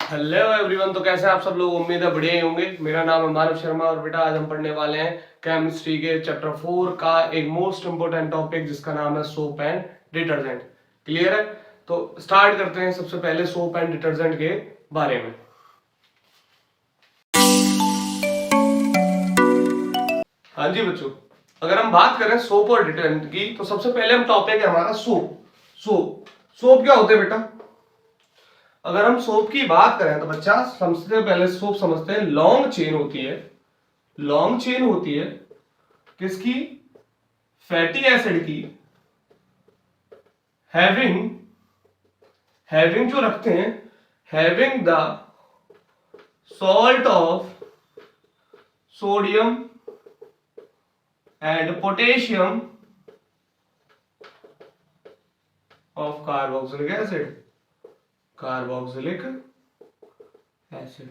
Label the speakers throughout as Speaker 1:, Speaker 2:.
Speaker 1: Hello everyone. तो कैसे आप सब लोग, उम्मीद है बढ़िया ही होंगे। मेरा नाम है मानव शर्मा और बेटा आज हम पढ़ने वाले हैं केमिस्ट्री के चैप्टर 4 का एक मोस्ट इंपोर्टेंट टॉपिक जिसका नाम है सोप एंड डिटर्जेंट। क्लियर है? तो स्टार्ट करते हैं सबसे पहले सोप एंड डिटर्जेंट के बारे में। हाँ जी बच्चों, अगर हम बात करें सोप और डिटर्जेंट की तो सबसे पहले हम टॉपिक है हमारा सोप। सोप क्या होते हैं बेटा? अगर हम सोप की बात करें तो बच्चा सबसे पहले सोप समझते हैं लॉन्ग चेन होती है। लॉन्ग चेन होती है किसकी? फैटी एसिड की। हैविंग हैविंग जो रखते हैं, having the salt of sodium and potassium of carboxylic acid. Carboxylic acid.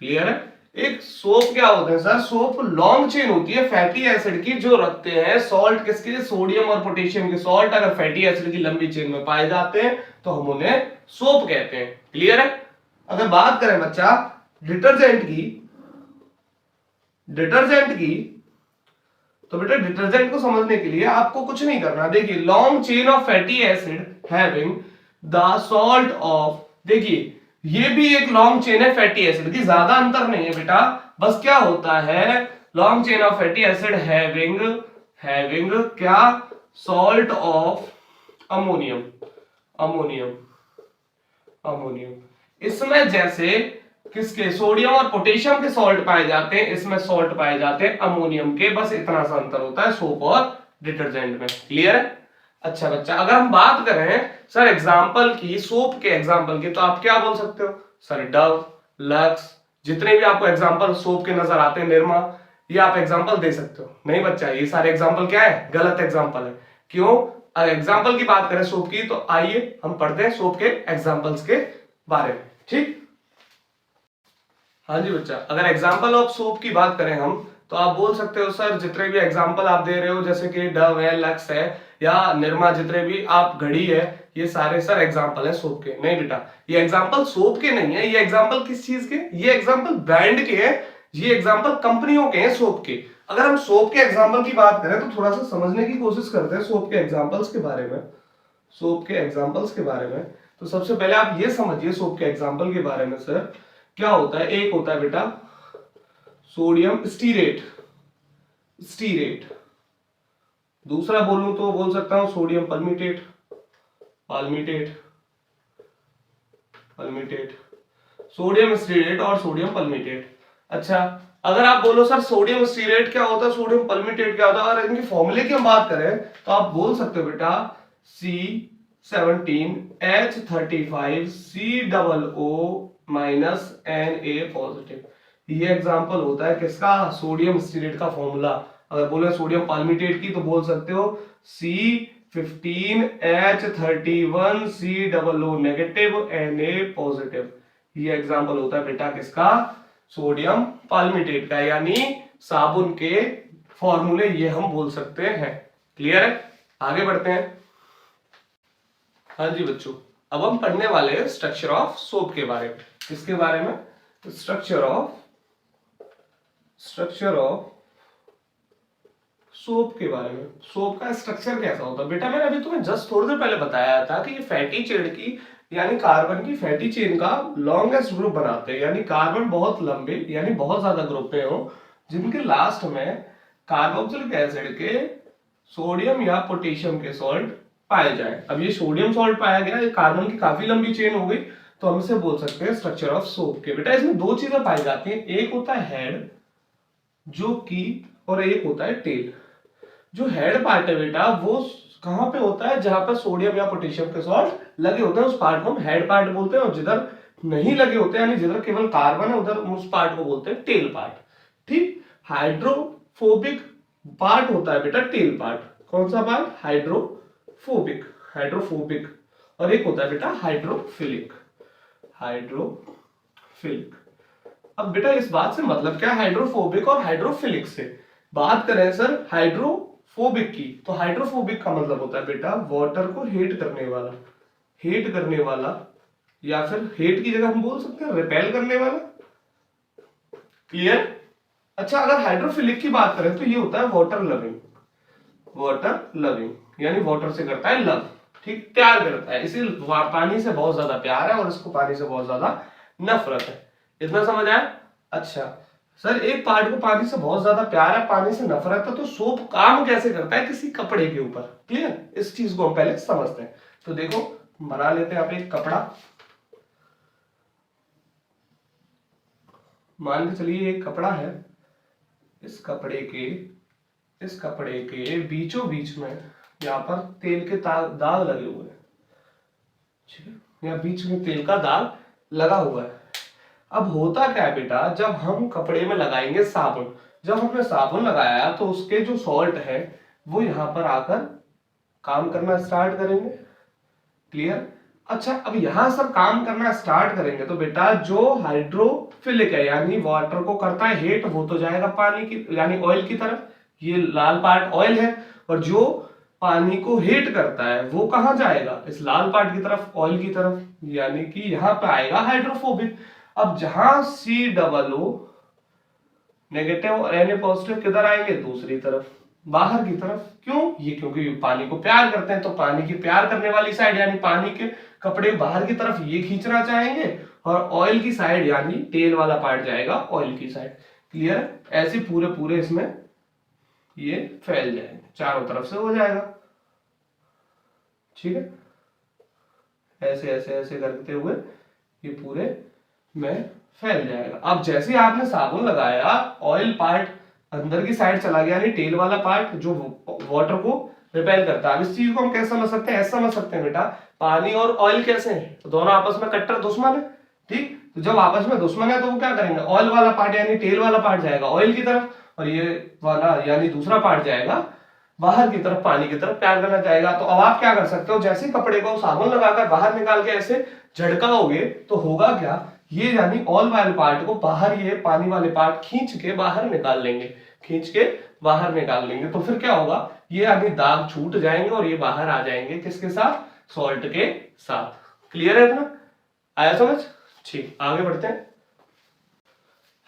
Speaker 1: Clear है? एक सोप क्या होते हैं सर? सोप लॉन्ग चेन होती है फैटी एसिड की जो रखते हैं सॉल्ट किसके? सोडियम और पोटेशियम के। सॉल्ट अगर फैटी एसिड की लंबी चेन में पाए जाते हैं तो हम उन्हें सोप कहते हैं। क्लियर है? अगर बात करें बच्चा डिटर्जेंट की तो बेटा डिटर्जेंट को समझने के लिए आपको कुछ नहीं करना। देखिए, long chain of fatty acid having the salt of, देखिए ये भी एक लॉन्ग चेन है फैटी एसिड की, ज्यादा अंतर नहीं है बेटा। बस क्या होता है, long chain of fatty acid having क्या? Salt of ammonium. Ammonium ammonium इसमें जैसे किसके? सोडियम और पोटेशियम के सॉल्ट पाए जाते हैं, इसमें सॉल्ट पाए जाते हैं अमोनियम के। बस इतना सा अंतर होता है सोप और डिटर्जेंट में। क्लियर है? अच्छा बच्चा, अगर हम बात करें सर एग्जाम्पल की, सोप के एग्जाम्पल की, तो आप क्या बोल सकते हो सर? डव, लक्स, जितने भी आपको एग्जाम्पल सोप के नजर आते हैं, निरमा, ये आप एग्जाम्पल दे सकते हो। नहीं बच्चा, ये सारे एग्जाम्पल क्या है? गलत एग्जाम्पल है। क्यों? एग्जाम्पल की बात करें सोप की तो आइए हम पढ़ते हैं सोप के एग्जाम्पल्स के बारे में। ठीक? हाँ जी बच्चा, अगर एग्जाम्पल ऑफ सोप की बात करें हम तो आप बोल सकते हो सर जितने भी एग्जाम्पल आप दे रहे हो, जैसे कि डव है, लक्स है या निरमा, जितने भी आप घड़ी है, ये सारे सर एग्जाम्पल है सोप के। नहीं बेटा, ये एग्जाम्पल सोप के नहीं है। ये एग्जाम्पल किस चीज के? ये एग्जाम्पल ब्रांड के हैं, ये एग्जाम्पल कंपनियों के हैं सोप के। अगर हम सोप के एग्जाम्पल की बात करें तो थोड़ा सा समझने की कोशिश करते हैं सोप के एग्जाम्पल्स के बारे में। सोप के एग्जाम्पल्स के बारे में तो सबसे पहले आप ये समझिए सोप के एग्जाम्पल के बारे में सर क्या होता है। एक होता है बेटा सोडियम स्टीरेट। स्टीरेट दूसरा बोलूं तो बोल सकता हूं सोडियम पल्मिटेट। पाल्मिटेट पल्मिटेट सोडियम स्टीरेट और सोडियम पल्मिटेट। अच्छा, अगर आप बोलो सर सोडियम स्टीरेट क्या होता है, सोडियम पल्मिटेट क्या होता है, अगर इनके फॉर्मूले की हम बात करें तो आप बोल सकते हो बेटा C17H35COO-Na पॉजिटिव। ये एग्जांपल होता है किसका? सोडियम स्टीरेट का फॉर्मूला। अगर बोले सोडियम पाल्मिटेट की तो बोल सकते हो C15H31COO नेगेटिव Na पॉजिटिव। ये एग्जांपल होता है बेटा किसका? सोडियम पाल्मिटेट का, यानी साबुन के फॉर्मूले ये हम बोल सकते हैं। क्लियर है? आगे बढ़ते हैं। हाँ जी बच्चों, अब हम पढ़ने वाले हैं स्ट्रक्चर ऑफ सोप के बारे में। किसके बारे में? स्ट्रक्चर ऑफ सोप के बारे में। सोप का स्ट्रक्चर कैसा होता है बेटा? मैंने अभी तुम्हें जस्ट थोड़ी देर पहले बताया था कि ये फैटी चेन की, यानी कार्बन की फैटी चेन का लॉन्गेस्ट ग्रुप बनाते हैं, यानी कार्बन बहुत लंबे यानी बहुत ज्यादा ग्रुप में हो जिनके लास्ट में कार्बोक्सिलिक एसिड के सोडियम या पोटेशियम के सॉल्ट पाए जाए। अब ये सोडियम सॉल्ट पाया गया, ये कार्बन की काफी लंबी चेन हो गई, तो हम इसे बोल सकते हैं स्ट्रक्चर ऑफ सोप के। बेटा इसमें दो चीजें पाई जाती हैं, एक होता है हेड जो कि, और एक होता है टेल। जो हेड पार्ट है बेटा वो कहां पे होता है? जहां पर सोडियम या पोटेशियम के सॉल्ट लगे होते हैं उस पार्ट को हम हेड पार्ट बोलते हैं, और जिधर नहीं लगे होते हैं यानी जिधर केवल कार्बन है उधर उस पार्ट को बोलते हैं टेल पार्ट। ठीक? हाइड्रोफोबिक पार्ट होता है बेटा टेल पार्ट। कौन सा पार्ट? हाइड्रोफोबिक। और एक होता है बेटा हाइड्रोफिलिक। अब बेटा इस बात से मतलब क्या हाइड्रोफोबिक और हाइड्रोफिलिक से? बात करें सर हाइड्रोफोबिक की तो हाइड्रोफोबिक का मतलब होता है बेटा वाटर को हेट करने वाला या फिर हेट की जगह हम बोल सकते हैं रिपेल करने वाला। क्लियर? अच्छा, अगर हाइड्रोफिलिक की बात करें तो ये होता है वाटर लविंग। वाटर लविंग यानी वाटर से करता है लव, ठीक, प्यार करता है, इसे पानी से बहुत ज्यादा प्यार है और इसको पानी से बहुत ज्यादा नफरत है। इतना समझ आया? अच्छा सर, एक पार्ट को पानी से बहुत ज्यादा प्यार है, पानी से नफरत है, तो सोप काम कैसे करता है किसी कपड़े के ऊपर? क्लियर? इस चीज को हम पहले समझते हैं। तो देखो, बना लेते हैं आप एक कपड़ा। मान के चलिए एक कपड़ा है, इस कपड़े के बीचों बीच में यहाँ पर तेल के दाग लगे हुए हैं, ठीक है, यहाँ बीच में तेल का दाग लगा हुआ है। अब होता क्या है बेटा, जब हम कपड़े में लगाएंगे साबुन, जब हमने साबुन लगाया तो उसके जो सॉल्ट है वो यहाँ पर आकर काम करना स्टार्ट करेंगे। क्लियर? अच्छा, अब यहां सब काम करना स्टार्ट करेंगे तो बेटा जो हाइड्रोफिलिक है यानी वाटर को करता है हेट, वो तो जाएगा पानी की यानी ऑयल की तरफ, ये लाल पार्ट ऑयल है, और जो पानी को हेट करता है वो कहां जाएगा? इस लाल पार्ट की तरफ, ऑयल की तरफ, यानी कि यहां पे आएगा हाइड्रोफोबिक। अब जहां COO नेगेटिव और Na पॉजिटिव किधर आएंगे? दूसरी तरफ, बाहर की तरफ। क्यों? ये क्योंकि पानी को प्यार करते हैं, तो पानी की प्यार करने वाली साइड यानी पानी के कपड़े बाहर की तरफ ये खींचना चाहेंगे, और ऑयल की साइड यानी तेल वाला पार्ट जाएगा ऑयल की साइड। क्लियर? ऐसे पूरे पूरे इसमें ये फैल जाएंगे, चारों तरफ से हो जाएगा। ठीक है, ऐसे ऐसे ऐसे करते हुए ये पूरे में फैल जाएगा। अब जैसे ही आपने साबुन लगाया, ऑयल पार्ट अंदर की साइड चला गया, यानी तेल वाला पार्ट जो वाटर को रिपेल करता है। अब इस चीज को हम कैसे समझ सकते हैं? ऐसा समझ सकते हैं बेटा, पानी और ऑयल कैसे हैं? तो दोनों आपस में कट्टर दुश्मन है, ठीक। तो जब आपस में दुश्मन है तो वो क्या करेंगे? ऑयल वाला पार्ट यानी तेल वाला पार्ट जाएगा ऑयल की तरफ, और ये वाला यानी दूसरा पार्ट जाएगा बाहर की तरफ, पानी की तरफ प्यार करना चाहेगा। तो अब आप क्या कर सकते हो, जैसे कपड़े को साबुन लगाकर बाहर निकाल के ऐसे झटकाओगे तो होगा क्या, ये यानी ऑयल वाले पार्ट को बाहर ये पानी वाले पार्ट खींच के बाहर निकाल लेंगे, खींच के बाहर निकाल लेंगे। तो फिर क्या होगा, ये यानी दाग छूट जाएंगे और ये बाहर आ जाएंगे किसके साथ? सॉल्ट के साथ। क्लियर है इतना? आया समझ? ठीक, आगे बढ़ते हैं।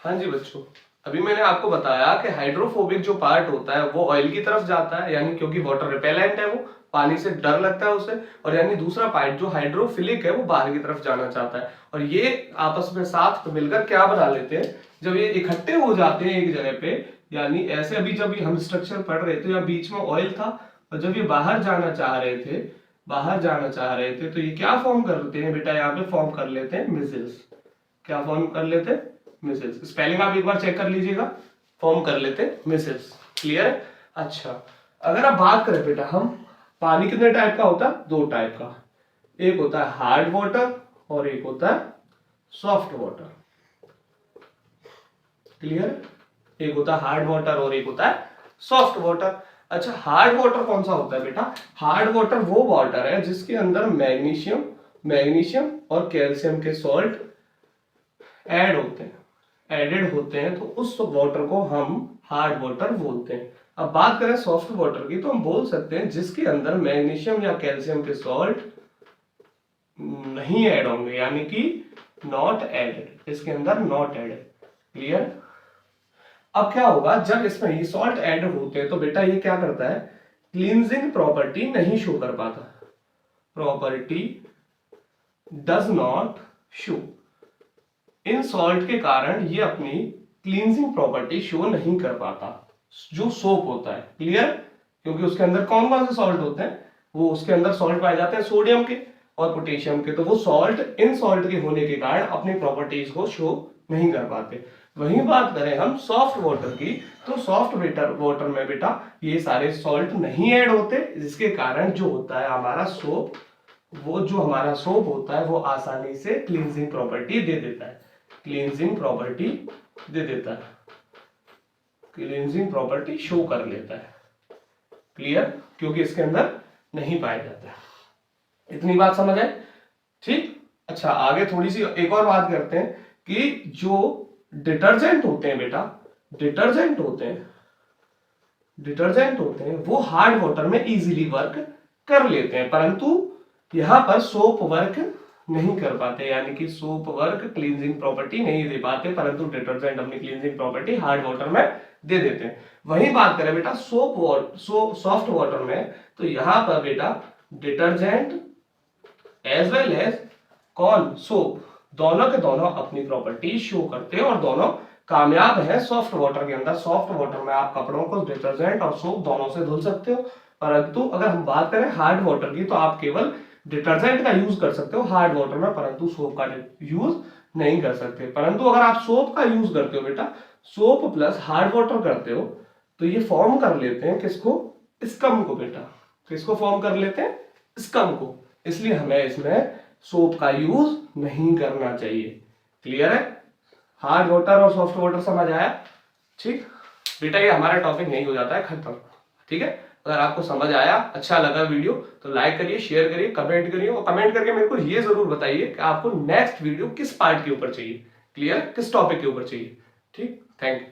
Speaker 1: हाँ जी बच्चों, अभी मैंने आपको बताया कि हाइड्रोफोबिक जो पार्ट होता है वो ऑयल की तरफ जाता है, यानी क्योंकि वाटर रिपेलेंट है, वो पानी से डर लगता है उसे, और यानी दूसरा पार्ट जो हाइड्रोफिलिक है वो बाहर की तरफ जाना चाहता है। और ये आपस में साथ मिलकर क्या बना लेते हैं, जब ये इकट्ठे हो जाते हैं एक जगह पे, यानी ऐसे अभी जब हम स्ट्रक्चर पढ़ रहे थे, यहाँ बीच में ऑयल था, और जब ये बाहर जाना चाह रहे थे तो ये क्या फॉर्म करते हैं बेटा? यहाँ पे फॉर्म कर लेते हैं मिसिल्स। क्या फॉर्म कर लेते हैं? मिसिल्स। स्पेलिंग आप एक बार चेक कर लीजिएगा, फॉर्म कर लेते हैं मिसिल्स। क्लियर है? अच्छा, अगर आप बात करें बेटा, हम पानी कितने टाइप का होता है? दो टाइप का, एक होता है हार्ड वाटर और एक होता है सॉफ्ट वाटर। क्लियर? एक होता है हार्ड वाटर और एक होता है सॉफ्ट वाटर। अच्छा, हार्ड वाटर कौन सा होता है बेटा? हार्ड वाटर वो वाटर है जिसके अंदर मैग्नीशियम और कैल्शियम के सॉल्ट एडेड होते हैं, तो उस वाटर को हम हार्ड वाटर बोलते हैं। अब बात करें सॉफ्ट वाटर की, तो हम बोल सकते हैं जिसके अंदर मैग्नीशियम या कैल्शियम के सॉल्ट नहीं ऐड होंगे, यानी कि नॉट एडेड, इसके अंदर नॉट एडेड। क्लियर? अब क्या होगा, जब इसमें ये सॉल्ट ऐड होते हैं तो बेटा ये क्या करता है? क्लींजिंग प्रॉपर्टी नहीं शो कर पाता, property does not show. In salt के कारण ये अपनी क्लींजिंग प्रॉपर्टी शो नहीं कर पाता, जो सोप होता है। क्लियर? क्योंकि उसके अंदर कौन कौन से सॉल्ट होते हैं? वो उसके अंदर सॉल्ट पाए जाते हैं सोडियम के और पोटेशियम के, तो वो सॉल्ट इन सॉल्ट के होने के कारण अपनी प्रॉपर्टीज को शो नहीं कर पाते। वहीं बात करें हम सॉफ्ट वाटर की, तो सॉफ्ट वाटर में बेटा ये सारे सॉल्ट नहीं ऐड होते, जिसके कारण जो होता है हमारा सोप, वो जो हमारा सोप होता है वो आसानी से क्लींजिंग प्रॉपर्टी दे देता है, क्लींजिंग प्रॉपर्टी दे देता है, क्लींजिंग प्रॉपर्टी शो कर लेता है। क्लियर? क्योंकि इसके अंदर नहीं पाया जाता है। इतनी बात समझ आए? ठीक। अच्छा, आगे थोड़ी सी एक और बात करते हैं कि जो डिटर्जेंट होते हैं बेटा, डिटर्जेंट होते हैं वो हार्ड वाटर में इजीली वर्क कर लेते हैं, परंतु यहां पर सोप वर्क नहीं कर पाते, यानी कि सोप वर्क क्लींजिंग प्रॉपर्टी नहीं दे पाते, परंतु डिटर्जेंट अपनी क्लींजिंग प्रॉपर्टी हार्ड वाटर में दे देते हैं। वही बात करें बेटा सॉफ्ट वाटर में, तो यहां पर बेटा डिटर्जेंट एज वेल एज कौन सोप, दोनों के दोनों अपनी प्रॉपर्टी शो करते हैं और दोनों कामयाब है सॉफ्ट वाटर के अंदर। सॉफ्ट वाटर में आप कपड़ों को डिटर्जेंट और सोप दोनों से धुल सकते हो, परंतु अगर हम बात करें हार्ड वाटर की तो आप केवल डिटर्जेंट का यूज कर सकते हो हार्ड वाटर में, परंतु सोप का यूज नहीं कर सकते। परंतु अगर आप सोप का यूज करते हो बेटा, सोप प्लस हार्ड वाटर करते हो, तो ये फॉर्म कर लेते हैं किसको, स्कम को बेटा। किसको फॉर्म कर लेते हैं, स्कम को। इसलिए हमें इसमें सोप का यूज नहीं करना चाहिए। क्लियर है, हार्ड वाटर और सॉफ्ट वाटर समझ आया। ठीक बेटा, ये हमारा टॉपिक नहीं हो जाता है खत्म। ठीक है, अगर आपको समझ आया, अच्छा लगा वीडियो, तो लाइक करिए, शेयर करिए, कमेंट करिए, और कमेंट करके मेरे को ये जरूर बताइए कि आपको नेक्स्ट वीडियो किस पार्ट के ऊपर चाहिए। क्लियर, किस टॉपिक के ऊपर चाहिए। ठीक, थैंक यू।